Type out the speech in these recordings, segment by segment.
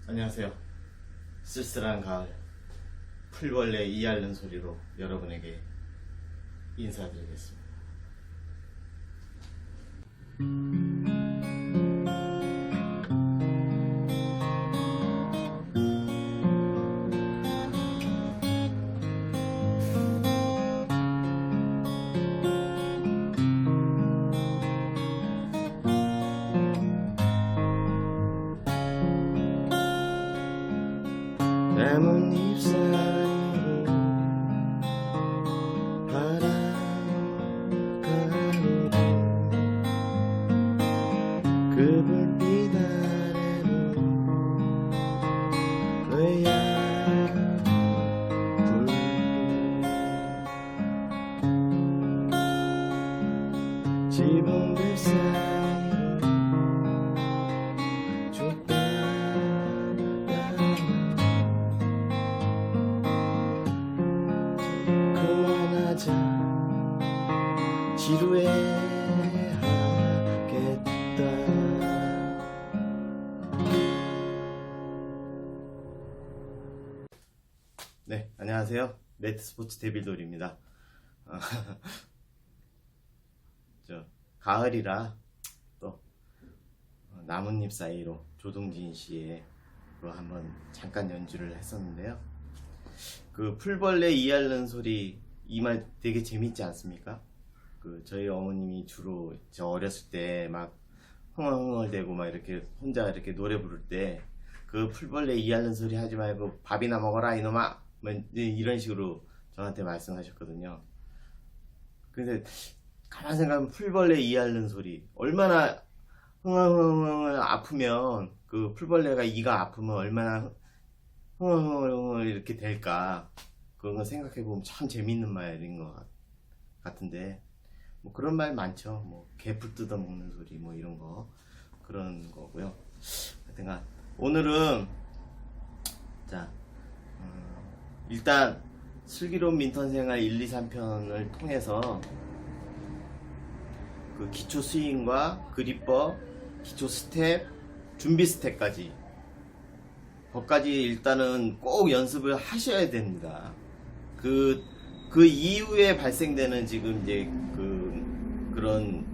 안녕하세요. 쓸쓸한 가을, 풀벌레 이 앓는 소리로 여러분에게 인사드리겠습니다. 나뭇잎 사이로 바라가는 그 불빛 아래로 의야 불빛 지붕들 사이로 좁다 그만하자 지루해하겠다. 네, 안녕하세요. 매트스포츠 데빌돌입니다. 가을이라 또 나뭇잎 사이로 조동진 씨의 로 한번 잠깐 연주를 했었는데요. 그 풀벌레 이 앓는 소리, 이 말 되게 재밌지 않습니까? 저희 어머님이 주로 저 어렸을 때 막 흥얼흥얼대고 막 이렇게 혼자 이렇게 노래 부를 때 그 풀벌레 이 앓는 소리 하지 말고 밥이나 먹어라 이놈아, 뭐 이런 식으로 저한테 말씀하셨거든요. 근데 가만 생각하면 풀벌레 이 앓는 소리, 얼마나 흥얼흥얼 아프면, 그 풀벌레가 이가 아프면 얼마나 흥얼흥얼 이렇게 될까, 그런 거 생각해보면 참 재밌는 말인 것 같은데, 뭐 그런 말 많죠. 뭐 개풀 뜯어먹는 소리 뭐 이런 거, 그런 거고요. 하여튼간 오늘은 자 일단 슬기로운 민턴생활 1, 2, 3편을 통해서 그 기초 스윙과 그립법, 기초 스텝, 준비 스텝까지 거기까지 일단은 꼭 연습을 하셔야 됩니다. 그 이후에 발생되는 지금 이제 그런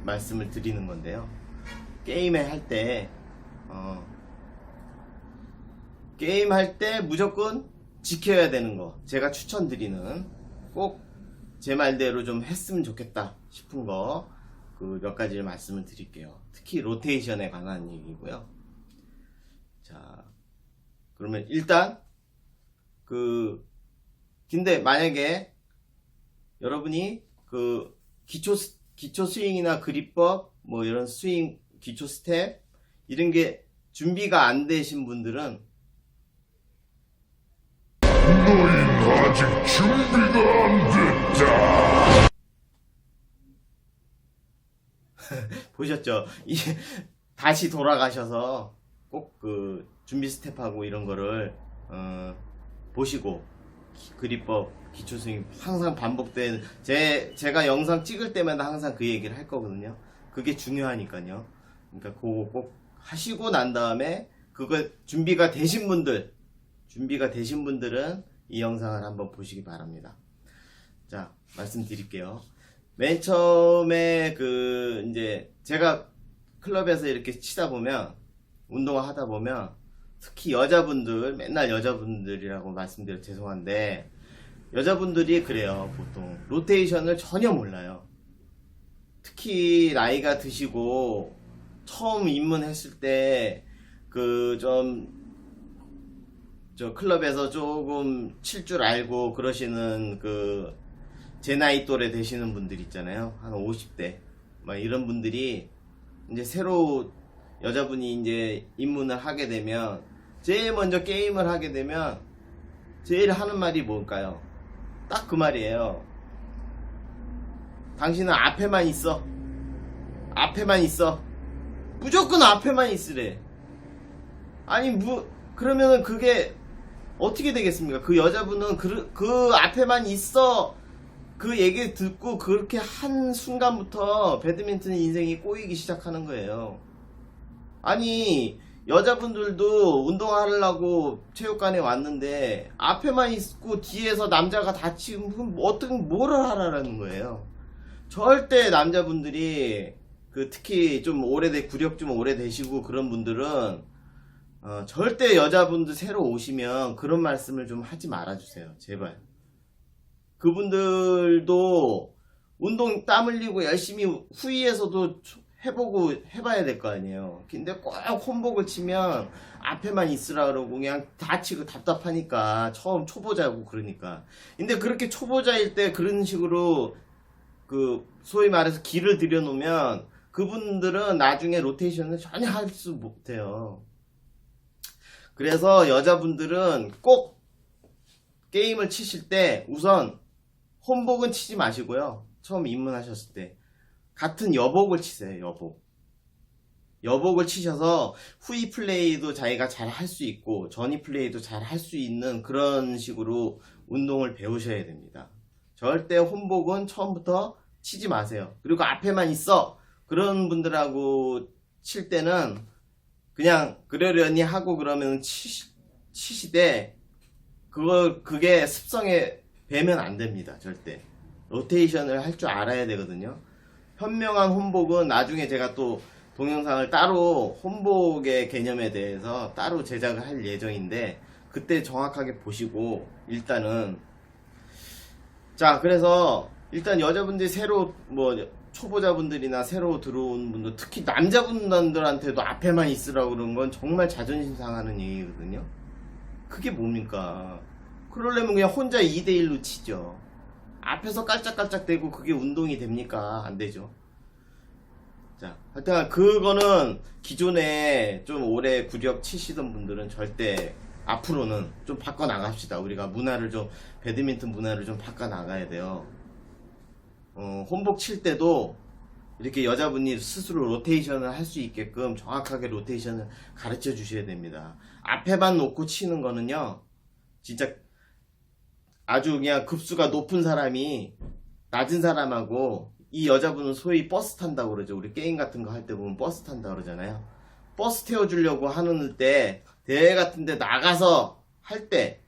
말씀을 드리는 건데요. 게임을 할 때, 게임 할 때 무조건 지켜야 되는 거, 제가 추천드리는, 꼭 제 말대로 좀 했으면 좋겠다 싶은 거, 그 몇 가지를 말씀을 드릴게요. 특히 로테이션에 관한 얘기고요. 자, 그러면 일단 근데 만약에 여러분이 그 기초 스윙이나 그립법 뭐 이런 스윙 기초 스텝 이런 게 준비가 안 되신 분들은 너희는 아직 준비가 안 됐다. 보셨죠? 다시 돌아가셔서 꼭 그 준비 스텝하고 이런 거를 보시고, 그립법, 기초 스윙 항상 반복되는, 제가 영상 찍을 때마다 항상 그 얘기를 할 거거든요. 그게 중요하니까요. 그러니까 그거 꼭 하시고 난 다음에 그거 준비가 되신 분들은 이 영상을 한번 보시기 바랍니다. 자, 말씀드릴게요. 맨 처음에 이제 제가 클럽에서 이렇게 치다 보면, 운동을 하다 보면, 특히 여자분들, 맨날 여자분들이라고 말씀드려 죄송한데, 여자분들이 그래요. 보통 로테이션을 전혀 몰라요. 특히 나이가 드시고 처음 입문했을 때 저 클럽에서 조금 칠 줄 알고 그러시는 제 나이 또래 되시는 분들 있잖아요. 한 50대 막 이런 분들이 이제 새로 여자분이 이제 입문을 하게 되면, 제일 먼저 게임을 하게 되면 제일 하는 말이 뭘까요? 딱 그 말이에요. 당신은 앞에만 있어. 앞에만 있어. 무조건 앞에만 있으래. 아니 그러면은 그게 어떻게 되겠습니까? 그 여자분은 그 앞에만 있어, 그 얘기 듣고 그렇게 한 순간부터 배드민턴 인생이 꼬이기 시작하는 거예요. 아니 여자분들도 운동하려고 체육관에 왔는데 앞에만 있고 뒤에서 남자가 다치면 그럼 어떻게 뭐를 하라는 거예요. 절대 남자분들이 그 특히 좀 구력 좀 오래되시고 그런 분들은 절대 여자분들 새로 오시면 그런 말씀을 좀 하지 말아주세요. 제발. 그분들도 운동 땀 흘리고 열심히 후위에서도 해봐야 될 거 아니에요. 근데 꼭 혼복을 치면 앞에만 있으라 그러고 그냥 다치고 답답하니까 처음 초보자고 그러니까. 근데 그렇게 초보자일 때 그런 식으로 그 소위 말해서 기를 들여놓으면 그분들은 나중에 로테이션을 전혀 할 수 못해요. 그래서 여자분들은 꼭 게임을 치실 때 우선 혼복은 치지 마시고요. 처음 입문하셨을 때 같은 여복을 치세요. 여복을 치셔서 후위 플레이도 자기가 잘 할 수 있고 전위 플레이도 잘 할 수 있는 그런 식으로 운동을 배우셔야 됩니다. 절대 혼복은 처음부터 치지 마세요. 그리고 앞에만 있어 그런 분들하고 칠 때는 그냥 그러려니 하고 그러면 치시되 그게 습성에 배면 안 됩니다. 절대 로테이션을 할 줄 알아야 되거든요. 현명한 혼복은 나중에 제가 또 동영상을 따로 혼복의 개념에 대해서 따로 제작을 할 예정인데 그때 정확하게 보시고 일단은 자 그래서 일단 여자분들이 새로 초보자분들이나 새로 들어온 분들 특히 남자분들한테도 앞에만 있으라고 그러는 건 정말 자존심 상하는 얘기거든요. 그게 뭡니까? 그러려면 그냥 혼자 2대1로 치죠. 앞에서 깔짝깔짝대고 그게 운동이 됩니까? 안 되죠. 자, 하여튼 그거는 기존에 좀 오래 구력 치시던 분들은 절대 앞으로는 좀 바꿔 나갑시다. 우리가 배드민턴 문화를 좀 바꿔 나가야 돼요. 혼복 칠 때도 이렇게 여자분이 스스로 로테이션을 할 수 있게끔 정확하게 로테이션을 가르쳐 주셔야 됩니다. 앞에만 놓고 치는 거는요, 진짜 아주 그냥 급수가 높은 사람이 낮은 사람하고 이 여자분은 소위 버스 탄다고 그러죠. 우리 게임 같은 거 할 때 보면 버스 탄다고 그러잖아요. 버스 태워주려고 하는 때 대회 같은 데 나가서 할 때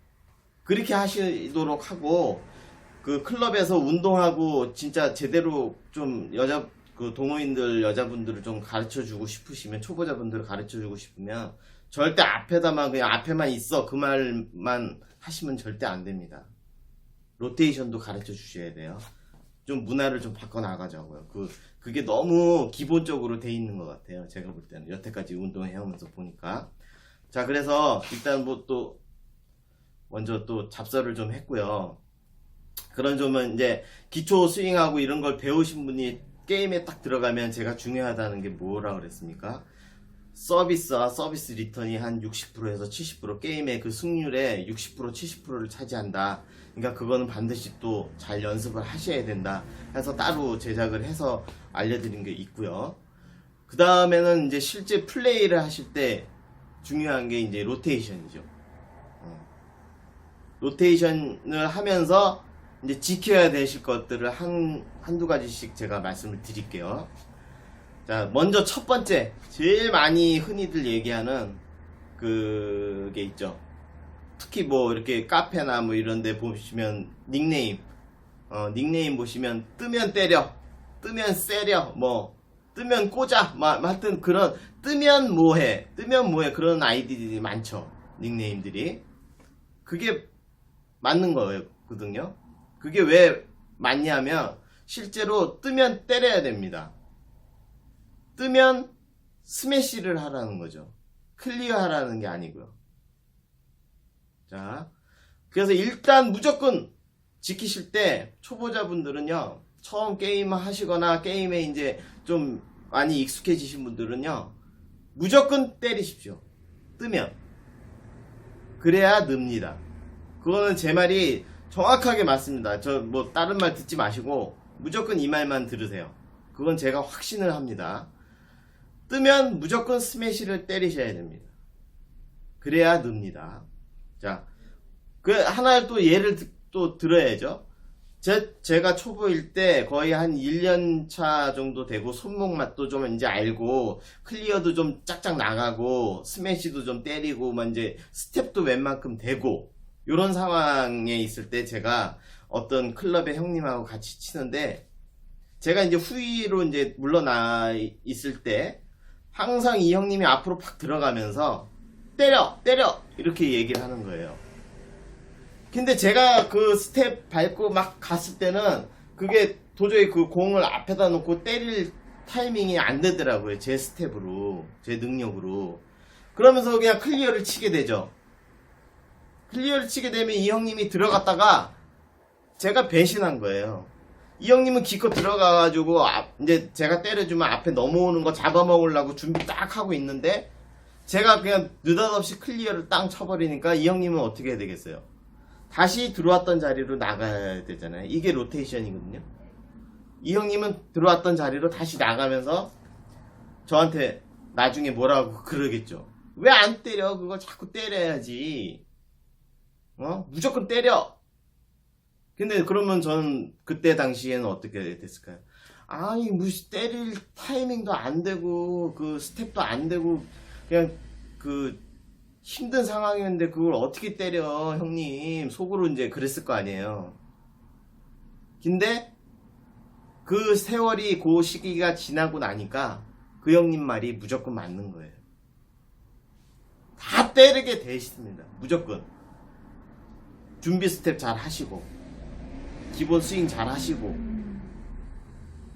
그렇게 하시도록 하고 그 클럽에서 운동하고 진짜 제대로 좀 동호인들 여자분들을 좀 가르쳐 주고 싶으시면 초보자분들을 가르쳐 주고 싶으면 절대 그냥 앞에만 있어 그 말만 하시면 절대 안 됩니다. 로테이션도 가르쳐 주셔야 돼요. 좀 문화를 좀 바꿔 나가자고요. 그게 너무 기본적으로 돼 있는 것 같아요. 제가 볼 때는 여태까지 운동해 오면서 보니까. 자, 그래서 일단 먼저 또 잡설을 좀 했고요. 그런 점은 이제 기초 스윙하고 이런 걸 배우신 분이 게임에 딱 들어가면 제가 중요하다는 게 뭐라 그랬습니까? 서비스와 서비스 리턴이 한 60%에서 70% 게임의 그 승률의 60% 70%를 차지한다. 그러니까 그거는 반드시 또 잘 연습을 하셔야 된다 해서 따로 제작을 해서 알려드린 게 있고요. 그 다음에는 이제 실제 플레이를 하실 때 중요한 게 이제 로테이션이죠. 로테이션을 하면서 이제 지켜야 되실 것들을 한두 가지씩 제가 말씀을 드릴게요. 자, 먼저 첫 번째, 제일 많이 흔히들 얘기하는 그게 있죠. 특히 이렇게 카페나 이런 데 보시면 닉네임 보시면 뜨면 때려, 뜨면 세려, 뜨면 꽂아, 하여튼 그런 뜨면 뭐해 그런 아이디들이 많죠. 닉네임들이. 그게 맞는 거거든요. 그게 왜 맞냐면 실제로 뜨면 때려야 됩니다. 뜨면 스매시를 하라는 거죠. 클리어 하라는 게 아니고요. 자, 그래서 일단 무조건 지키실 때 초보자분들은요, 처음 게임 하시거나 게임에 이제 좀 많이 익숙해지신 분들은요, 무조건 때리십시오. 뜨면. 그래야 늡니다. 그거는 제 말이 정확하게 맞습니다. 다른 말 듣지 마시고 무조건 이 말만 들으세요. 그건 제가 확신을 합니다. 뜨면 무조건 스매시를 때리셔야 됩니다. 그래야 늡니다. 자, 하나 또 예를 또 들어야죠. 제가 초보일 때 거의 한 1년 차 정도 되고 손목 맛도 좀 이제 알고 클리어도 좀 짝짝 나가고 스매시도 좀 때리고 막 이제 스텝도 웬만큼 되고 요런 상황에 있을 때 제가 어떤 클럽의 형님하고 같이 치는데 제가 이제 후위로 이제 물러나 있을 때 항상 이 형님이 앞으로 팍 들어가면서 때려 이렇게 얘기를 하는 거예요. 근데 제가 그 스텝 밟고 막 갔을 때는 그게 도저히 그 공을 앞에다 놓고 때릴 타이밍이 안 되더라고요. 제 스텝으로, 제 능력으로. 그러면서 그냥 클리어를 치게 되죠. 클리어를 치게 되면 이 형님이 들어갔다가 제가 배신한 거예요. 이 형님은 기껏 들어가가지고 이제 제가 때려주면 앞에 넘어오는 거 잡아먹으려고 준비 딱 하고 있는데 제가 그냥 느닷없이 클리어를 땅 쳐버리니까 이 형님은 어떻게 해야 되겠어요? 다시 들어왔던 자리로 나가야 되잖아요. 이게 로테이션이거든요. 이 형님은 들어왔던 자리로 다시 나가면서 저한테 나중에 뭐라고 그러겠죠. 왜 안 때려? 그걸 자꾸 때려야지. 무조건 때려. 근데 그러면 저는 그때 당시에는 어떻게 됐을까요? 아니 무슨 때릴 타이밍도 안 되고 그 스텝도 안 되고 그냥 그 힘든 상황이었는데 그걸 어떻게 때려 형님 속으로 이제 그랬을 거 아니에요. 근데 그 세월이 그 시기가 지나고 나니까 그 형님 말이 무조건 맞는 거예요. 다 때리게 돼 있습니다. 무조건 준비 스텝 잘 하시고 기본 스윙 잘 하시고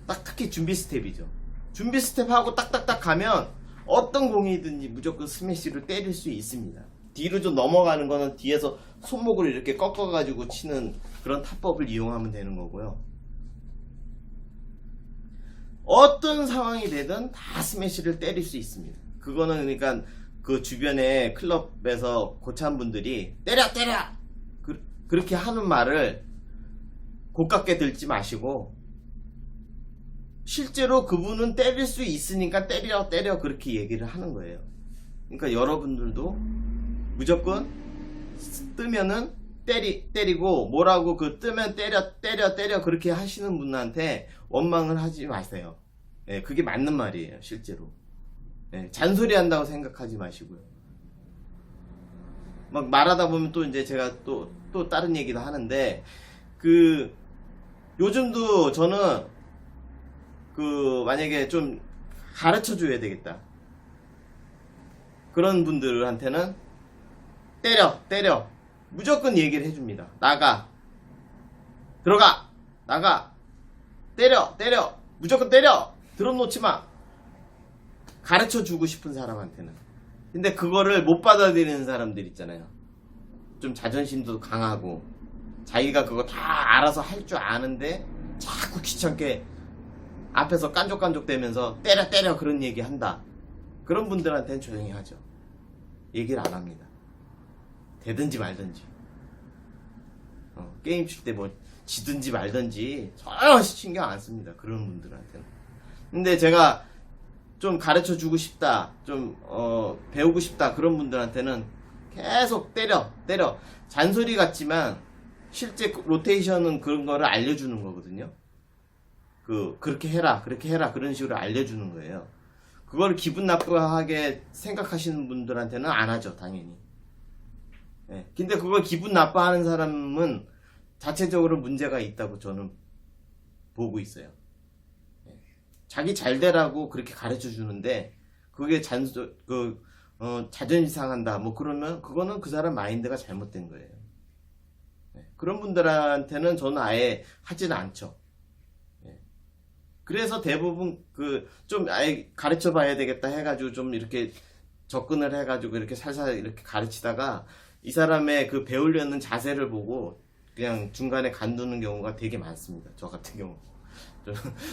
딱 특히 준비 스텝이죠. 준비 스텝하고 딱딱딱 가면 어떤 공이든지 무조건 스매시를 때릴 수 있습니다. 뒤로 좀 넘어가는 거는 뒤에서 손목을 이렇게 꺾어가지고 치는 그런 타법을 이용하면 되는 거고요. 어떤 상황이 되든 다 스매시를 때릴 수 있습니다. 그거는 그러니까 그 주변에 클럽에서 고참 분들이 때려 그렇게 하는 말을 고깝게 들지 마시고 실제로 그분은 때릴 수 있으니까 때려 그렇게 얘기를 하는 거예요. 그러니까 여러분들도 무조건 뜨면은 때리고 뭐라고 그 뜨면 때려 그렇게 하시는 분한테 원망을 하지 마세요. 예, 그게 맞는 말이에요. 실제로. 예, 잔소리 한다고 생각하지 마시고요. 막 말하다 보면 또 이제 제가 또 다른 얘기도 하는데 그 요즘도 저는 그 만약에 좀 가르쳐 줘야 되겠다 그런 분들한테는 때려 무조건 얘기를 해줍니다. 나가 들어가 나가 때려 무조건 때려 드럼 놓지마 가르쳐 주고 싶은 사람한테는. 근데 그거를 못 받아들이는 사람들 있잖아요. 좀 자존심도 강하고 자기가 그거 다 알아서 할 줄 아는데 자꾸 귀찮게 앞에서 깐족깐족 대면서 때려 그런 얘기 한다. 그런 분들한테는 조용히 하죠. 얘기를 안 합니다. 되든지 말든지. 게임 칠 때 뭐 지든지 말든지 전혀 신경 안 씁니다. 그런 분들한테는. 근데 제가 좀 가르쳐 주고 싶다, 좀 배우고 싶다 그런 분들한테는 계속 때려 잔소리 같지만 실제 로테이션은 그런 거를 알려주는 거거든요. 그렇게 해라 그런 식으로 알려주는 거예요. 그걸 기분 나쁘게 생각하시는 분들한테는 안 하죠, 당연히. 예. 근데 그걸 기분 나빠하는 사람은 자체적으로 문제가 있다고 저는 보고 있어요. 예. 자기 잘 되라고 그렇게 가르쳐 주는데 그게 자존심 상한다 뭐 그러면 그거는 그 사람 마인드가 잘못된 거예요. 예. 그런 분들한테는 저는 아예 하지는 않죠. 그래서 대부분 좀 아예 가르쳐 봐야 되겠다 해가지고 좀 이렇게 접근을 해가지고 이렇게 살살 이렇게 가르치다가 이 사람의 그 배우려는 자세를 보고 그냥 중간에 간두는 경우가 되게 많습니다. 저 같은 경우.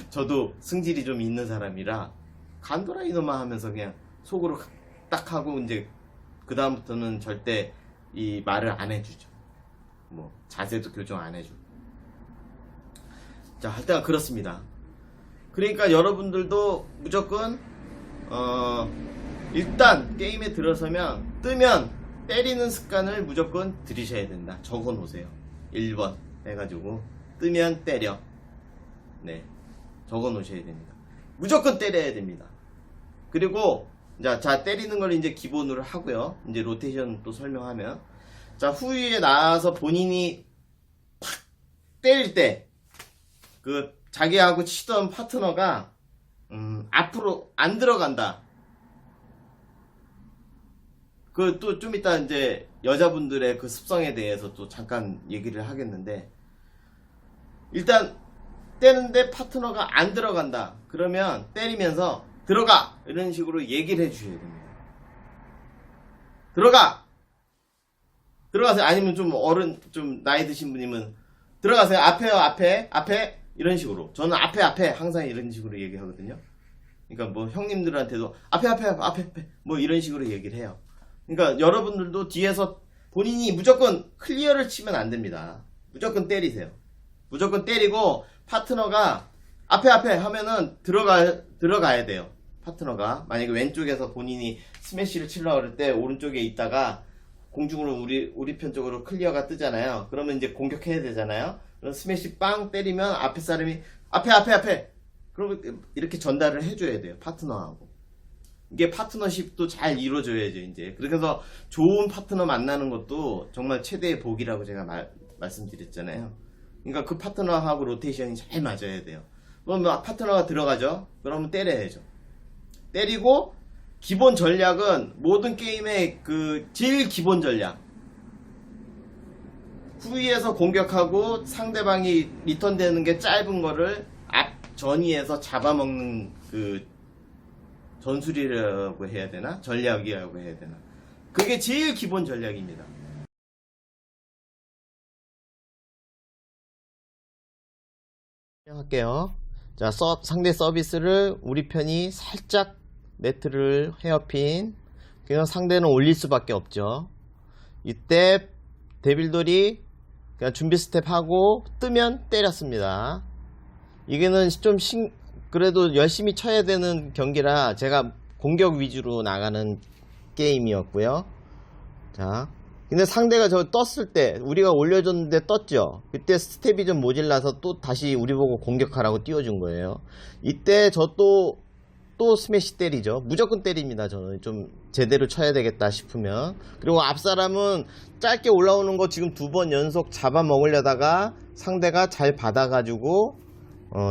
저도 승질이 좀 있는 사람이라 간두라 이놈아 하면서 그냥 속으로 딱 하고 이제 그 다음부터는 절대 이 말을 안 해주죠. 뭐 자세도 교정 안 해주고. 자, 할 때가 그렇습니다. 그러니까 여러분들도 무조건 일단 게임에 들어서면 뜨면 때리는 습관을 무조건 들이셔야 된다. 적어 놓으세요. 1번 해가지고 뜨면 때려. 네, 적어 놓으셔야 됩니다. 무조건 때려야 됩니다. 그리고 자 때리는 걸 이제 기본으로 하고요. 이제 로테이션 또 설명하면, 자 후위에 나와서 본인이 팍 때릴 때 그 자기하고 치던 파트너가 앞으로 안 들어간다. 그 또 좀 이따 이제 여자분들의 그 습성에 대해서 또 잠깐 얘기를 하겠는데, 일단 때는데 파트너가 안 들어간다. 그러면 때리면서 들어가! 이런 식으로 얘기를 해주셔야 됩니다. 들어가! 들어가세요. 아니면 좀 좀 나이 드신 분이면 들어가세요. 앞에요, 앞에. 이런 식으로. 저는 앞에 항상 이런 식으로 얘기하거든요. 그러니까 뭐 형님들한테도 앞에. 뭐 이런 식으로 얘기를 해요. 그러니까 여러분들도 뒤에서 본인이 무조건 클리어를 치면 안 됩니다. 무조건 때리세요. 무조건 때리고 파트너가 앞에 하면은 들어가야 돼요. 파트너가 만약에 왼쪽에서 본인이 스매시를 치려고 그럴 때 오른쪽에 있다가 공중으로 우리 편 쪽으로 클리어가 뜨잖아요. 그러면 이제 공격해야 되잖아요. 그럼 스매시 빵 때리면 앞에 사람이 앞에 그러면 이렇게 전달을 해줘야 돼요. 파트너하고. 이게 파트너십도 잘 이루어져야죠. 이제 그래서 좋은 파트너 만나는 것도 정말 최대의 복이라고 제가 말씀드렸잖아요. 그러니까 그 파트너하고 로테이션이 잘 맞아야 돼요. 그럼 파트너가 들어가죠. 그러면 때려야죠. 때리고 기본 전략은 모든 게임의 그 제일 기본 전략. 후위에서 공격하고 상대방이 리턴되는 게 짧은 거를 앞 전위에서 잡아먹는 그 전술이라고 해야 되나? 전략이라고 해야 되나? 그게 제일 기본 전략입니다. 할게요. 자, 상대 서비스를 우리 편이 살짝 네트를 헤어핀. 그냥 상대는 올릴 수밖에 없죠. 이때 데빌돌이 그냥 준비 스텝 하고 뜨면 때렸습니다. 이게는 좀 그래도 열심히 쳐야 되는 경기라 제가 공격 위주로 나가는 게임이었고요. 자, 근데 상대가 저 떴을 때 우리가 올려줬는데 떴죠. 그때 스텝이 좀 모질라서 또 다시 우리 보고 공격하라고 띄워준 거예요. 이때 저 또 스매시 때리죠. 무조건 때립니다. 저는 좀 제대로 쳐야 되겠다 싶으면. 그리고 앞사람은 짧게 올라오는 거 지금 2번 연속 잡아먹으려다가 상대가 잘 받아가지고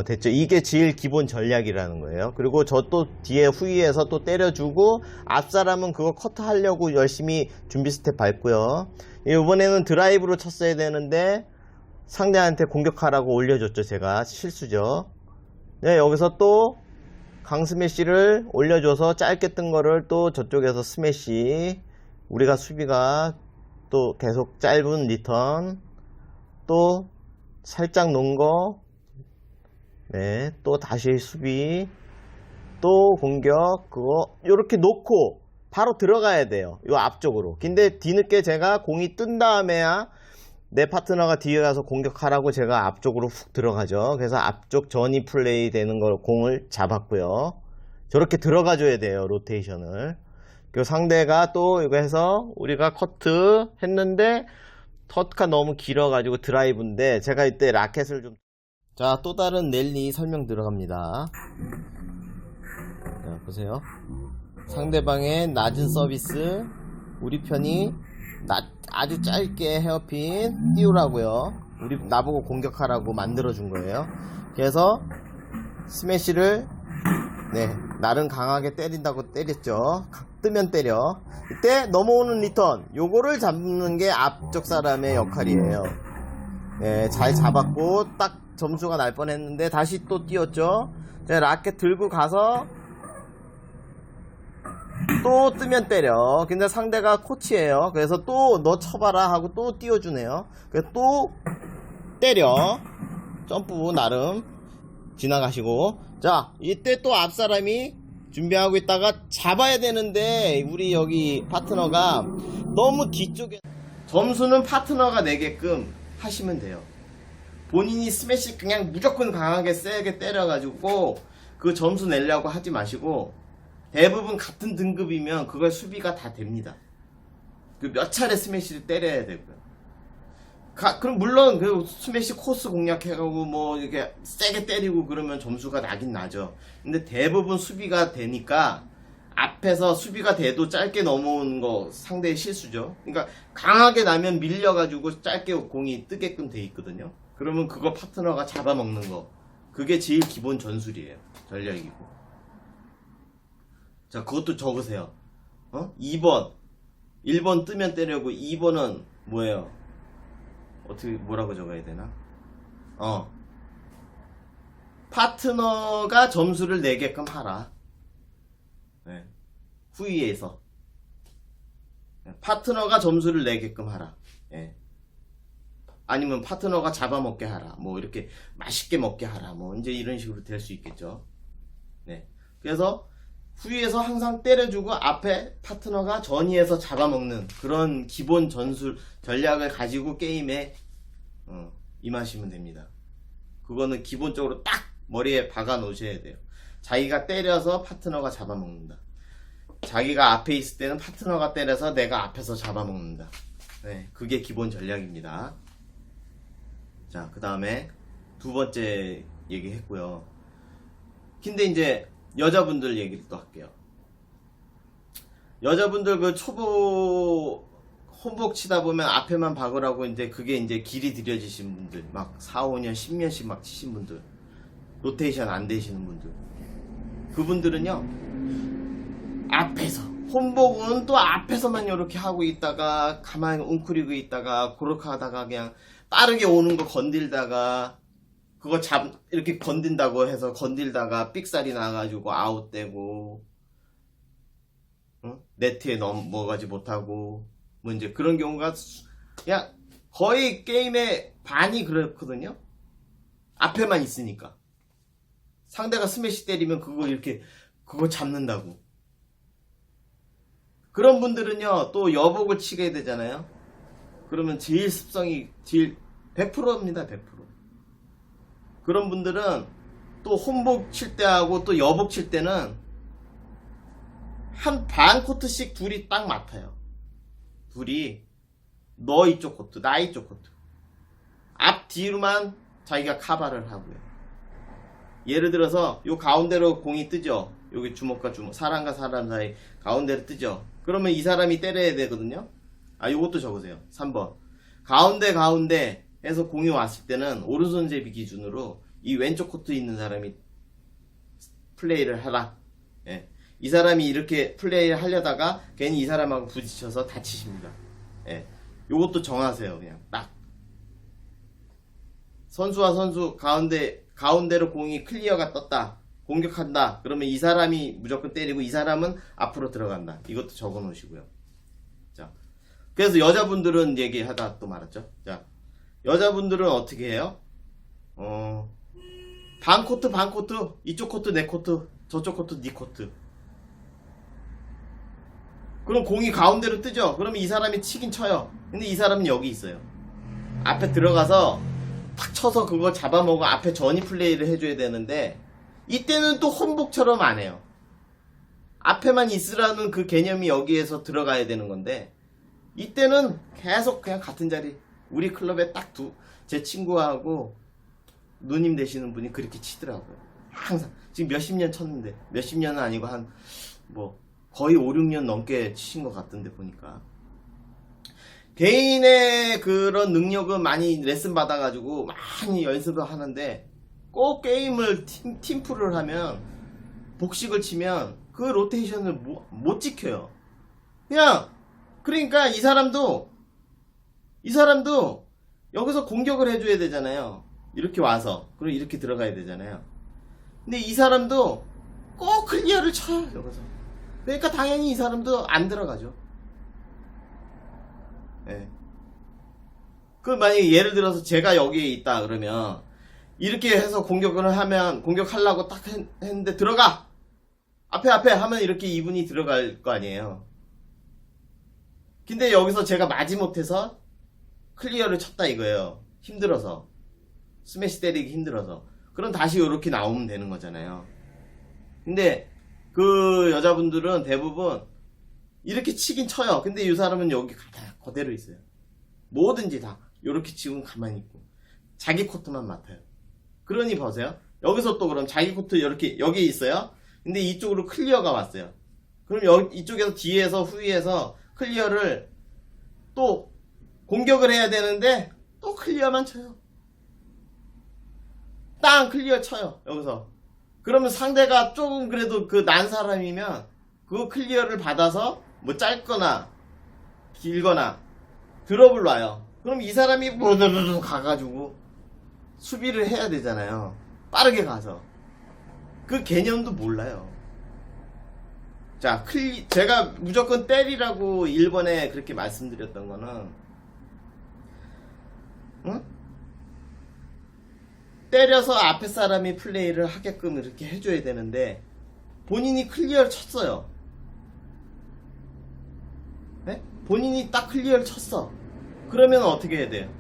됐죠. 이게 제일 기본 전략이라는 거예요. 그리고 저 또 뒤에 후위에서 또 때려주고 앞사람은 그거 커트하려고 열심히 준비 스텝 밟고요. 이번에는 드라이브로 쳤어야 되는데 상대한테 공격하라고 올려줬죠. 제가 실수죠. 네, 여기서 또 강스매시를 올려줘서 짧게 뜬 거를 또 저쪽에서 스매시, 우리가 수비가 또 계속 짧은 리턴, 또 살짝 놓은 거, 네, 또 다시 수비, 또 공격, 그거 요렇게 놓고 바로 들어가야 돼요. 요 앞쪽으로. 근데 뒤늦게 제가 공이 뜬 다음에야 내 파트너가 뒤에 가서 공격하라고 제가 앞쪽으로 훅 들어가죠. 그래서 앞쪽 전이 플레이 되는 걸 공을 잡았고요. 저렇게 들어가 줘야 돼요. 로테이션을. 그리고 상대가 또 이거 해서 우리가 커트 했는데 커트가 너무 길어 가지고 드라이브인데 제가 이때 라켓을 좀, 자, 또 다른 랠리 설명 들어갑니다. 자, 보세요. 상대방의 낮은 서비스, 우리 편이 아주 짧게 헤어핀 띄우라고요. 나보고 공격하라고 만들어준 거예요. 그래서 스매시를 나름 강하게 때린다고 때렸죠. 뜨면 때려. 이때 넘어오는 리턴, 요거를 잡는 게 앞쪽 사람의 역할이에요. 네, 잘 잡았고 딱 점수가 날 뻔했는데 다시 또 띄웠죠. 라켓 들고 가서 또 뜨면 때려. 근데 상대가 코치예요. 그래서 또 너 쳐봐라 하고 또 띄워주네요. 그래서 또 때려. 점프 나름 지나가시고. 자, 이때 또 앞사람이 준비하고 있다가 잡아야 되는데 우리 여기 파트너가 너무 뒤쪽에, 점수는 파트너가 내게끔 하시면 돼요. 본인이 스매시 그냥 무조건 강하게 세게 때려가지고 그 점수 내려고 하지 마시고, 대부분 같은 등급이면 그걸 수비가 다 됩니다. 그 몇 차례 스매시를 때려야 되고요. 그럼 물론 그 스매시 코스 공략해가고 뭐 이렇게 세게 때리고 그러면 점수가 나긴 나죠. 근데 대부분 수비가 되니까 앞에서 수비가 돼도 짧게 넘어오는 거 상대의 실수죠. 그러니까 강하게 나면 밀려가지고 짧게 공이 뜨게끔 돼 있거든요. 그러면 그거 파트너가 잡아먹는 거. 그게 제일 기본 전술이에요. 전략이고. 자, 그것도 적으세요. 2번. 1번 뜨면 때려고 2번은 뭐예요? 어떻게, 뭐라고 적어야 되나? 파트너가 점수를 내게끔 하라. 네. 후위에서. 파트너가 점수를 내게끔 하라. 예. 아니면 파트너가 잡아먹게 하라. 뭐 이렇게 맛있게 먹게 하라. 뭐 이제 이런 식으로 될 수 있겠죠. 네. 그래서 후위에서 항상 때려주고 앞에 파트너가 전위에서 잡아먹는 그런 기본 전술 전략을 가지고 게임에 임하시면 됩니다. 그거는 기본적으로 딱 머리에 박아 놓으셔야 돼요. 자기가 때려서 파트너가 잡아먹는다. 자기가 앞에 있을 때는 파트너가 때려서 내가 앞에서 잡아먹는다. 네, 그게 기본 전략입니다. 자, 그 다음에 두 번째 얘기했고요. 근데 이제 여자분들 얘기를 또 할게요. 여자분들 그 초보 홈복 치다 보면 앞에만 박으라고 이제 그게 이제 길이 들여지신 분들, 막 4, 5년, 10년씩 막 치신 분들, 로테이션 안 되시는 분들, 그분들은요, 앞에서, 홈복은 또 앞에서만 이렇게 하고 있다가, 가만히 웅크리고 있다가, 그렇게 하다가 그냥 빠르게 오는 거 건들다가, 그거 이렇게 건든다고 해서 건들다가 삑살이 나가지고 아웃되고, 네트에 넘어가지 못하고, 뭐 이제 그런 경우가 그냥 거의 게임의 반이 그렇거든요. 앞에만 있으니까. 상대가 스매시 때리면 그거 잡는다고. 그런 분들은요, 또 여복을 치게 되잖아요. 그러면 제일 습성이 제일 100%입니다, 100%. 그런 분들은 또 홈복 칠 때하고 또 여복 칠 때는 한 반 코트씩 둘이 딱 맡아요. 둘이 너 이쪽 코트, 나 이쪽 코트. 앞 뒤로만 자기가 카바를 하고요. 예를 들어서 요 가운데로 공이 뜨죠. 여기 주먹과 주먹, 사람과 사람 사이 가운데로 뜨죠. 그러면 이 사람이 때려야 되거든요. 요것도 적으세요. 3번. 가운데 해서 공이 왔을 때는 오른손 제비 기준으로 이 왼쪽 코트에 있는 사람이 플레이를 하라. 예. 이 사람이 이렇게 플레이를 하려다가 괜히 이 사람하고 부딪혀서 다치십니다. 예. 요것도 정하세요. 그냥 딱. 선수와 선수 가운데로 공이 클리어가 떴다. 공격한다. 그러면 이 사람이 무조건 때리고 이 사람은 앞으로 들어간다. 이것도 적어 놓으시고요. 자. 그래서 여자분들은 얘기하다 또 말았죠. 자. 여자분들은 어떻게 해요? 반 코트, 이쪽 코트, 내 코트, 저쪽 코트, 네 코트. 그럼 공이 가운데로 뜨죠? 그러면 이 사람이 치긴 쳐요. 근데 이 사람은 여기 있어요. 앞에 들어가서 탁 쳐서 그거 잡아먹어 앞에 전위 플레이를 해줘야 되는데 이때는 또 홈복처럼 안 해요. 앞에만 있으라는 그 개념이 여기에서 들어가야 되는 건데 이때는 계속 그냥 같은 자리 우리 클럽에 딱 제 친구하고 누님 되시는 분이 그렇게 치더라고요. 항상 지금 몇십 년 쳤는데 몇십 년은 아니고 한 거의 5, 6년 넘게 치신 것 같던데 보니까 개인의 그런 능력은 많이 레슨 받아가지고 많이 연습을 하는데 꼭 게임을 팀플을 하면 복식을 치면 그 로테이션을 못 지켜요. 그러니까 이 사람도 여기서 공격을 해줘야 되잖아요. 이렇게 와서 그리고 이렇게 들어가야 되잖아요. 근데 이 사람도 꼭 클리어를 쳐요. 여기서. 그러니까 당연히 이 사람도 안 들어가죠. 예. 만약에 예를 들어서 제가 여기에 있다 그러면 이렇게 해서 공격하려고 딱 했는데 들어가! 앞에 하면 이렇게 이분이 들어갈 거 아니에요. 근데 여기서 제가 마지못해서 클리어를 쳤다 이거예요. 힘들어서. 스매시 때리기 힘들어서. 그럼 다시 이렇게 나오면 되는 거잖아요. 근데 그 여자분들은 대부분 이렇게 치긴 쳐요. 근데 이 사람은 여기 그대로 있어요. 뭐든지 다. 요렇게 지금 가만히 있고 자기 코트만 맡아요. 그러니 보세요. 여기서 또 그럼 자기 코트 이렇게 여기 있어요. 근데 이쪽으로 클리어가 왔어요. 그럼 이쪽에서 뒤에서 후위에서 클리어를 또 공격을 해야 되는데 또 클리어만 쳐요. 땅 클리어 쳐요. 여기서. 그러면 상대가 조금 그래도 그 난 사람이면 그 클리어를 받아서 뭐 짧거나 길거나 드롭을 놔요. 그럼 이 사람이 뭐르르 가가지고 수비를 해야 되잖아요. 빠르게 가서. 그 개념도 몰라요. 자, 제가 무조건 때리라고 1번에 그렇게 말씀드렸던 거는, 응? 때려서 앞에 사람이 플레이를 하게끔 이렇게 해줘야 되는데, 본인이 클리어를 쳤어요. 네? 본인이 딱 클리어를 쳤어. 그러면 어떻게 해야 돼요?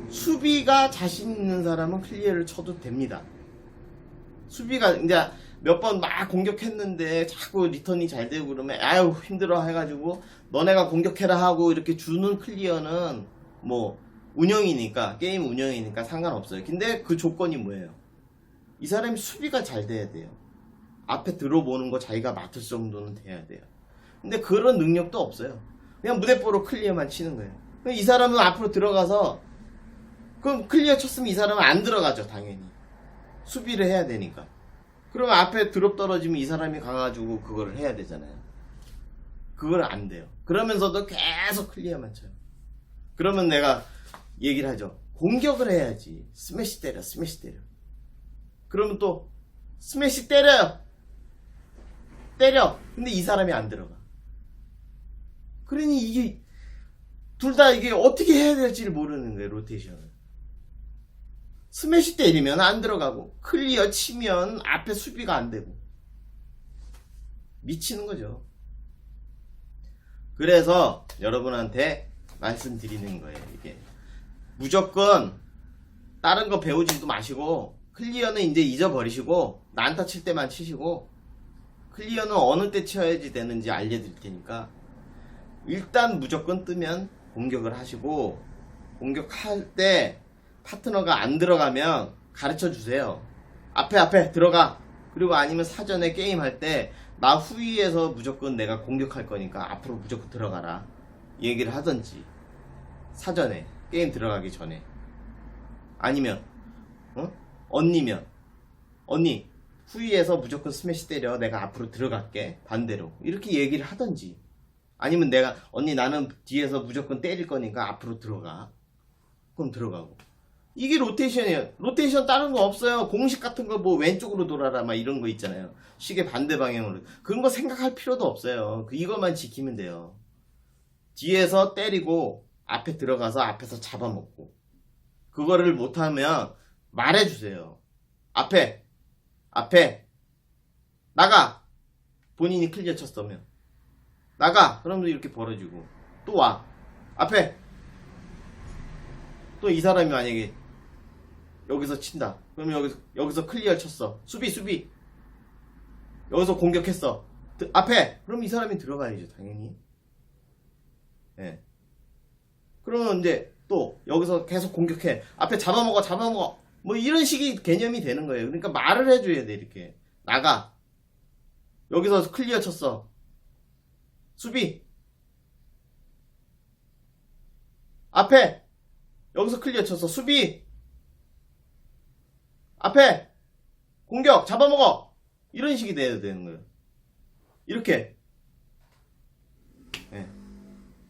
수비가 자신 있는 사람은 클리어를 쳐도 됩니다. 수비가 이제 몇 번 막 공격했는데 자꾸 리턴이 잘 되고 그러면 아유 힘들어 해가지고 너네가 공격해라 하고 이렇게 주는 클리어는 뭐 운영이니까 게임 운영이니까 상관없어요. 근데 그 조건이 뭐예요? 이 사람이 수비가 잘 돼야 돼요. 앞에 들어보는 거 자기가 맡을 정도는 돼야 돼요. 근데 그런 능력도 없어요. 그냥 무대뽀로 클리어만 치는 거예요. 이 사람은 앞으로 들어가서 그럼 클리어 쳤으면 이 사람은 안 들어가죠. 당연히 수비를 해야 되니까. 그러면 앞에 드롭 떨어지면 이 사람이 가가지고 그거를 해야 되잖아요. 그걸 안 돼요. 그러면서도 계속 클리어만 쳐요. 그러면 내가 얘기를 하죠. 공격을 해야지. 스매시 때려, 스매시 때려. 그러면 또 스매시 때려요. 때려. 근데 이 사람이 안 들어가. 그러니 이게 둘 다 이게 어떻게 해야 될지를 모르는 거예요. 로테이션을. 스매시 때리면 안 들어가고 클리어 치면 앞에 수비가 안 되고 미치는 거죠. 그래서 여러분한테 말씀드리는 거예요. 이게 무조건 다른 거 배우지도 마시고 클리어는 이제 잊어버리시고 난타 칠 때만 치시고 클리어는 어느 때 쳐야지 되는지 알려드릴 테니까 일단 무조건 뜨면 공격을 하시고 공격할 때 파트너가 안 들어가면 가르쳐 주세요. 앞에 들어가. 그리고 아니면 사전에 게임할 때 나 후위에서 무조건 내가 공격할 거니까 앞으로 무조건 들어가라 얘기를 하던지 사전에 게임 들어가기 전에. 아니면 언니면 언니 후위에서 무조건 스매시 때려 내가 앞으로 들어갈게 반대로 이렇게 얘기를 하던지. 아니면 내가 언니 나는 뒤에서 무조건 때릴 거니까 앞으로 들어가. 그럼 들어가고. 이게 로테이션이에요. 로테이션 다른 거 없어요. 공식 같은 거 뭐 왼쪽으로 돌아라 막 이런 거 있잖아요. 시계 반대 방향으로. 그런 거 생각할 필요도 없어요. 이것만 지키면 돼요. 뒤에서 때리고 앞에 들어가서 앞에서 잡아먹고. 그거를 못하면 말해주세요. 앞에 나가. 본인이 클리어 쳤으면 나가. 그러면 이렇게 벌어지고 또 와. 앞에 또 이 사람이 만약에 여기서 친다. 그러면 여기서 클리어 쳤어. 수비. 여기서 공격했어. 앞에. 그럼 이 사람이 들어가야죠, 당연히. 예. 그러면 이제 또 여기서 계속 공격해. 앞에 잡아먹어. 뭐 이런 식의 개념이 되는 거예요. 그러니까 말을 해줘야 돼, 이렇게. 나가. 여기서 클리어 쳤어. 수비. 앞에. 여기서 클리어 쳤어. 수비. 앞에. 공격. 잡아먹어. 이런 식이 돼야 되는 거예요. 이렇게. 네.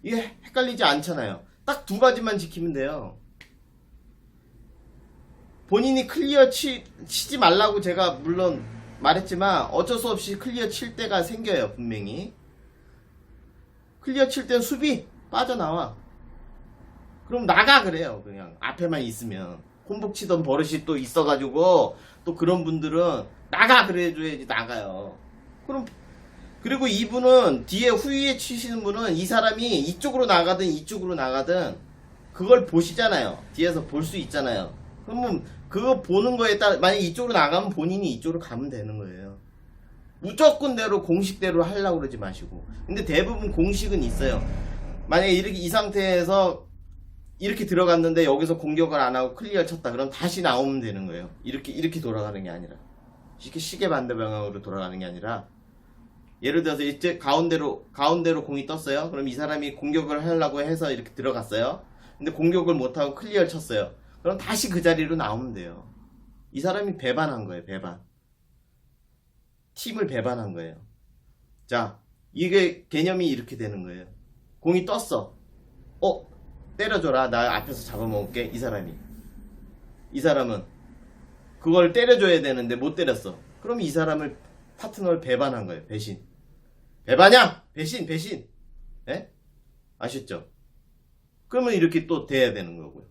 이게 헷갈리지 않잖아요. 딱 두 가지만 지키면 돼요. 본인이 클리어 치지 말라고 제가 물론 말했지만 어쩔 수 없이 클리어 칠 때가 생겨요. 분명히. 클리어 칠 땐 수비. 빠져나와. 그럼 나가 그래요. 그냥 앞에만 있으면 홈복 치던 버릇이 또 있어가지고 또 그런 분들은 나가 그래줘야지 나가요. 그럼 그리고 이분은 뒤에 후위에 치시는 분은 이 사람이 이쪽으로 나가든 이쪽으로 나가든 그걸 보시잖아요. 뒤에서 볼 수 있잖아요. 그러면 그거 보는 거에 따라 만약 이쪽으로 나가면 본인이 이쪽으로 가면 되는 거예요. 무조건대로 공식대로 하려고 그러지 마시고. 근데 대부분 공식은 있어요. 만약에 이렇게 이 상태에서 이렇게 들어갔는데 여기서 공격을 안 하고 클리어 쳤다. 그럼 다시 나오면 되는 거예요. 이렇게 돌아가는 게 아니라. 이렇게 시계 반대 방향으로 돌아가는 게 아니라, 예를 들어서 이제 가운데로 공이 떴어요. 그럼 이 사람이 공격을 하려고 해서 이렇게 들어갔어요. 근데 공격을 못하고 클리어를 쳤어요. 그럼 다시 그 자리로 나오면 돼요. 이 사람이 배반한 거예요. 배반. 팀을 배반한 거예요. 자, 이게 개념이 이렇게 되는 거예요. 공이 떴어. 때려줘라. 나 앞에서 잡아먹을게. 이 사람은 그걸 때려줘야 되는데 못 때렸어. 그럼 이 사람을, 파트너를 배반한 거예요. 배신. 배반이야! 배신! 예? 아셨죠? 그러면 이렇게 또 돼야 되는 거고요.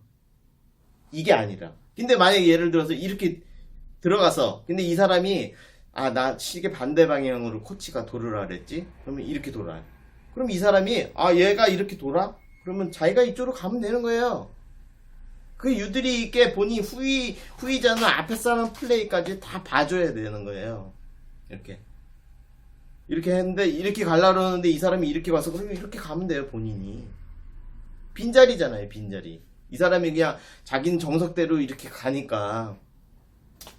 이게 아니라. 근데 만약에 예를 들어서 이렇게 들어가서, 근데 이 사람이, 나 시계 반대 방향으로 코치가 돌으라 그랬지? 그러면 이렇게 돌아요. 그럼 이 사람이, 얘가 이렇게 돌아? 그러면 자기가 이쪽으로 가면 되는 거예요. 그 유들이 있게 본인 후위자는 앞에 사람 플레이까지 다 봐줘야 되는 거예요. 이렇게 했는데, 이렇게 가려고 그러는데 이 사람이 이렇게 와서, 그러면 이렇게 가면 돼요, 본인이. 빈자리잖아요, 빈자리. 이 사람이 그냥 자기는 정석대로 이렇게 가니까,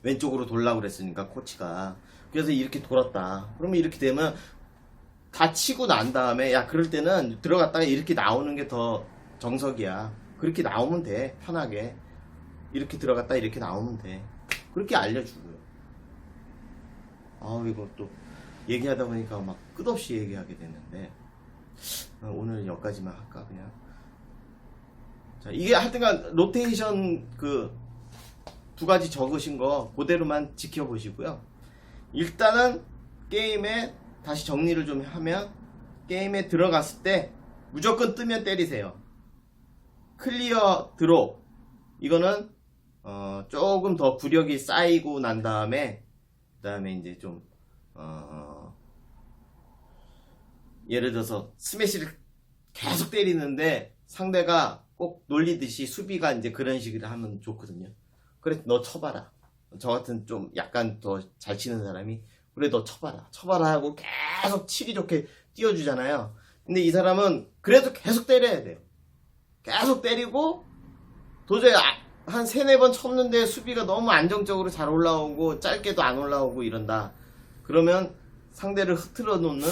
왼쪽으로 돌라고 그랬으니까, 코치가. 그래서 이렇게 돌았다. 그러면 이렇게 되면, 다 치고 난 다음에, 그럴 때는 들어갔다가 이렇게 나오는 게 더 정석이야. 그렇게 나오면 돼, 편하게. 이렇게 들어갔다 이렇게 나오면 돼. 그렇게 알려주고요. 이거 또, 얘기하다 보니까 막 끝없이 얘기하게 되는데, 오늘 여기까지만 할까, 그냥. 자, 이게 하여튼간, 로테이션 두 가지 적으신 거, 그대로만 지켜보시고요. 일단은, 게임에, 다시 정리를 좀 하면, 게임에 들어갔을 때, 무조건 뜨면 때리세요. 클리어 드롭. 이거는, 조금 더 구력이 쌓이고 난 다음에, 그 다음에 이제 좀, 예를 들어서 스매시를 계속 때리는데 상대가 꼭 놀리듯이 수비가 이제 그런 식으로 하면 좋거든요. 그래, 너 쳐봐라. 저 같은 좀 약간 더 잘 치는 사람이, 그래, 너 쳐봐라 하고 계속 치기 좋게 띄워주잖아요. 근데 이 사람은 그래도 계속 때려야 돼요. 계속 때리고, 도저히 한 3-4번 쳤는데 수비가 너무 안정적으로 잘 올라오고 짧게도 안 올라오고 이런다. 그러면 상대를 흐트러 놓는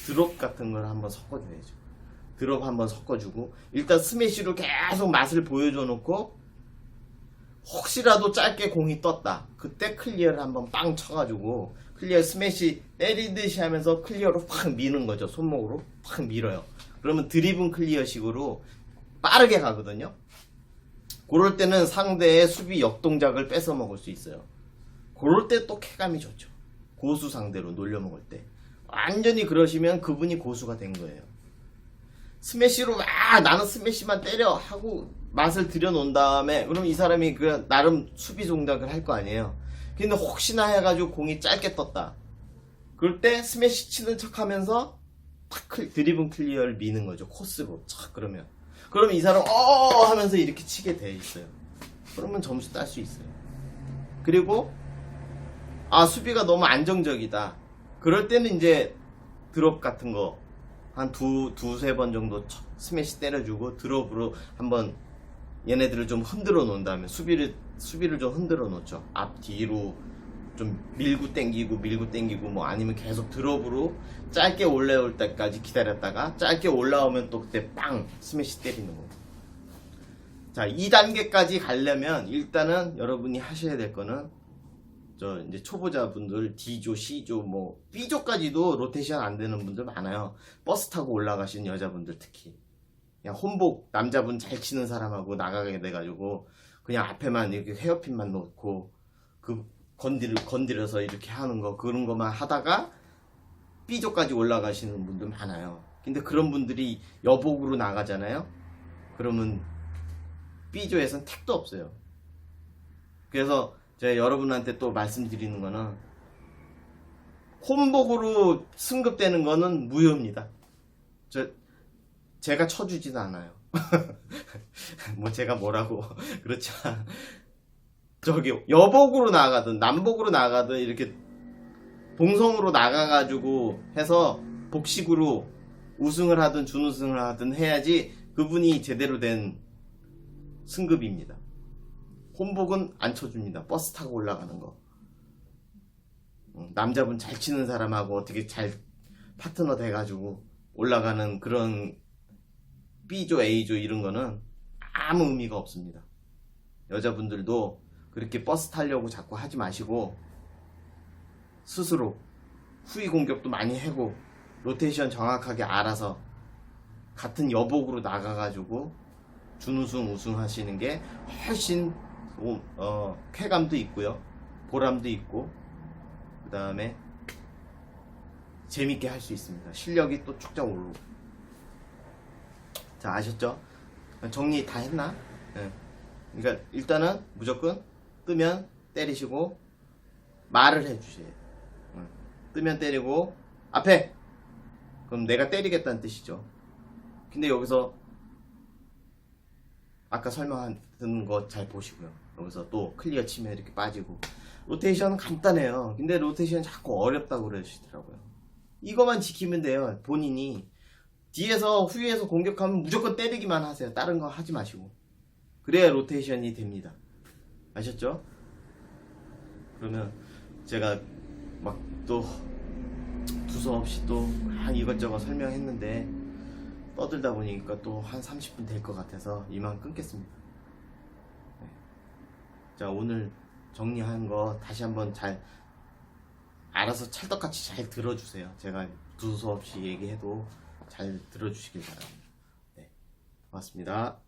드롭 같은 걸 한번 섞어줘야죠. 드롭 한번 섞어주고, 일단 스매시로 계속 맛을 보여줘 놓고, 혹시라도 짧게 공이 떴다. 그때 클리어를 한번 빵 쳐가지고, 클리어 스매시 때리듯이 하면서 클리어로 확 미는 거죠. 손목으로 확 밀어요. 그러면 드리븐 클리어식으로 빠르게 가거든요. 그럴 때는 상대의 수비 역동작을 뺏어 먹을 수 있어요. 그럴 때 또 쾌감이 좋죠. 고수 상대로 놀려먹을 때. 완전히 그러시면 그분이 고수가 된 거예요. 스매시로 나는 스매시만 때려 하고 맛을 들여놓은 다음에, 그럼 이 사람이 그 나름 수비 동작을 할 거 아니에요. 근데 혹시나 해가지고 공이 짧게 떴다. 그럴 때 스매시 치는 척 하면서 탁 드리븐 클리어를 미는 거죠. 코스로 착. 그러면 이 사람 하면서 이렇게 치게 돼 있어요. 그러면 점수 딸 수 있어요. 그리고 수비가 너무 안정적이다. 그럴 때는 이제 드롭 같은 거 한 두세 번 정도 스매시 때려주고 드롭으로 한번 얘네들을 좀 흔들어 놓은 다음에 수비를 좀 흔들어 놓죠. 앞 뒤로 좀 밀고 땡기고 뭐 아니면 계속 드롭으로 짧게 올라올 때까지 기다렸다가 짧게 올라오면 또 그때 빵 스매시 때리는 거고. 자, 2단계까지 가려면 일단은 여러분이 하셔야 될 거는, 이제 초보자분들 D조, C조, 뭐 B조까지도 로테이션 안 되는 분들 많아요. 버스 타고 올라가시는 여자분들 특히. 그냥 혼복 남자분 잘 치는 사람하고 나가게 돼가지고 그냥 앞에만 이렇게 헤어핀만 놓고 건드려서 이렇게 하는 거, 그런 거만 하다가 B조까지 올라가시는 분들 많아요. 근데 그런 분들이 여복으로 나가잖아요. 그러면 B조에선 택도 없어요. 그래서 제가 여러분한테 또 말씀드리는 거는, 혼복으로 승급되는 거는 무효입니다. 제가 쳐주지도 않아요. 뭐 제가 뭐라고 그렇지만, 여복으로 나가든 남복으로 나가든 이렇게 동성으로 나가가지고 해서 복식으로 우승을 하든 준우승을 하든 해야지 그분이 제대로 된 승급입니다. 혼복은 안 쳐줍니다. 버스 타고 올라가는 거. 남자분 잘 치는 사람하고 어떻게 잘 파트너 돼가지고 올라가는 그런 B조, A조 이런 거는 아무 의미가 없습니다. 여자분들도 그렇게 버스 타려고 자꾸 하지 마시고 스스로 후위 공격도 많이 하고 로테이션 정확하게 알아서 같은 여복으로 나가가지고 준우승 우승 하시는 게 훨씬 쾌감도 있고요, 보람도 있고, 그 다음에 재밌게 할 수 있습니다. 실력이 또 쭉쭉 오르고. 자, 아셨죠? 정리 다 했나? 예. 그러니까 일단은 무조건 뜨면 때리시고 말을 해주세요. 뜨면 때리고 앞에, 그럼 내가 때리겠다는 뜻이죠. 근데 여기서 아까 설명한 거 잘 보시고요. 여기서 또 클리어 치면 이렇게 빠지고. 로테이션은 간단해요. 근데 로테이션 자꾸 어렵다고 그러시더라고요. 이거만 지키면 돼요. 본인이 뒤에서 후위에서 공격하면 무조건 때리기만 하세요. 다른 거 하지 마시고. 그래야 로테이션이 됩니다. 아셨죠? 그러면 제가 막 또 두서없이 또 막 이것저것 설명했는데 떠들다 보니까 또 한 30분 될 것 같아서 이만 끊겠습니다. 네. 자, 오늘 정리한 거 다시 한번 잘 알아서 찰떡같이 잘 들어주세요. 제가 두서없이 얘기해도 잘 들어주시길 바랍니다. 네, 고맙습니다.